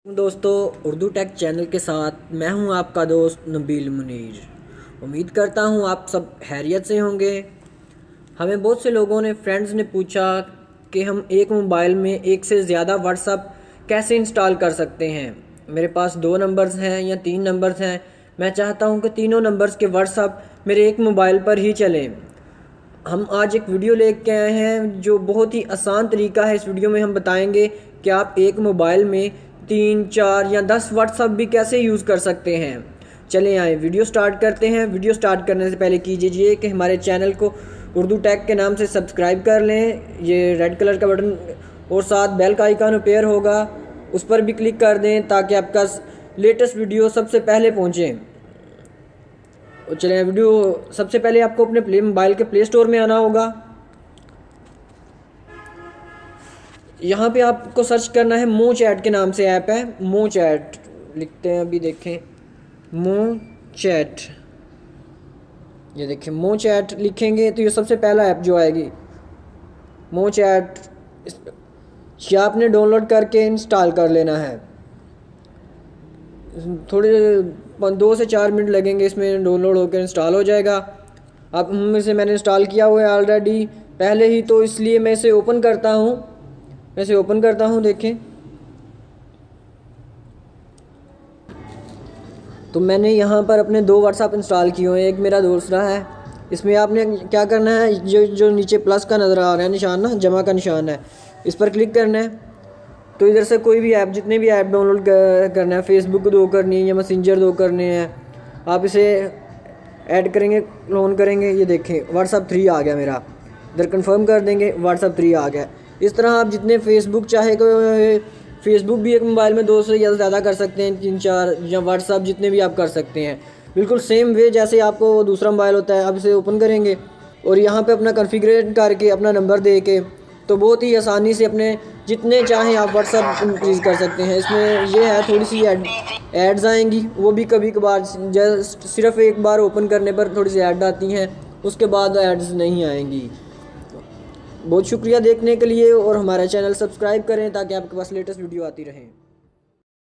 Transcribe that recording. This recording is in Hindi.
दोस्तों, उर्दू टेक चैनल के साथ मैं हूं आपका दोस्त नबील मुनीर। उम्मीद करता हूं आप सब खैरियत से होंगे। हमें बहुत से लोगों ने फ्रेंड्स ने पूछा कि हम एक मोबाइल में एक से ज़्यादा व्हाट्सअप कैसे इंस्टॉल कर सकते हैं। मेरे पास 2 नंबर्स हैं या 3 नंबर्स हैं। मैं चाहता हूं कि तीनों नंबर्स के व्हाट्सअप मेरे एक मोबाइल पर ही चलें। हम आज एक वीडियो लेके आए हैं जो बहुत ही आसान तरीका है। इस वीडियो में हम बताएंगे कि आप एक मोबाइल में 3, 4 या 10 व्हाट्सअप भी कैसे यूज़ कर सकते हैं। चलें आए वीडियो स्टार्ट करते हैं। वीडियो स्टार्ट करने से पहले कीजिए कि हमारे चैनल को उर्दू टेक के नाम से सब्सक्राइब कर लें। ये रेड कलर का बटन और साथ बेल का आइकन अपेयर होगा, उस पर भी क्लिक कर दें ताकि आपका लेटेस्ट वीडियो सबसे पहले पहुँचे। चलें वीडियो सबसे पहले आपको अपने मोबाइल के प्ले स्टोर में आना होगा। यहाँ पे आपको सर्च करना है मो चैट के नाम से ऐप है। मो चैट लिखते हैं, अभी देखें मो चैट। ये देखें मो चैट लिखेंगे तो ये सबसे पहला ऐप जो आएगी मो चैट। ये आपने डाउनलोड करके इंस्टॉल कर लेना है। थोड़े 2 से 4 मिनट लगेंगे, इसमें डाउनलोड होकर इंस्टॉल हो जाएगा। अब इसे मैंने इंस्टॉल किया हुआ है ऑलरेडी पहले ही, तो इसलिए मैं इसे ओपन करता हूँ। देखें तो मैंने यहाँ पर अपने 2 व्हाट्सएप इंस्टॉल किए हुए हैं, एक मेरा दूसरा है। इसमें आपने क्या करना है, जो नीचे प्लस का नज़र आ रहा है निशान ना, जमा का निशान है, इस पर क्लिक करना है। तो इधर से कोई भी ऐप, जितने भी ऐप डाउनलोड करना है, फेसबुक 2 करनी है या मैसेंजर 2 करने हैं, आप इसे ऐड करेंगे, क्लोन करेंगे। ये देखें व्हाट्सएप 3 आ गया मेरा। इधर कंफर्म कर देंगे, व्हाट्सएप 3 आ गया। इस तरह आप जितने फेसबुक चाहे फेसबुक भी एक मोबाइल में 2 से ज़्यादा कर सकते हैं, 3, 4 या व्हाट्सएप जितने भी आप कर सकते हैं। बिल्कुल सेम वे जैसे आपको दूसरा मोबाइल होता है। आप इसे ओपन करेंगे और यहाँ पे अपना कॉन्फ़िगरेट करके अपना नंबर दे के तो बहुत ही आसानी से अपने जितने चाहें आप व्हाट्सएप इंक्रीज़ कर सकते हैं। इसमें ये है थोड़ी सी एड्स आएंगी, वो भी कभी कभार, जस्ट सिर्फ एक बार ओपन करने पर थोड़ी सी ऐड आती हैं, उसके बाद एड्स नहीं आएंगी। बहुत शुक्रिया देखने के लिए, और हमारा चैनल सब्सक्राइब करें ताकि आपके पास लेटेस्ट वीडियो आती रहें।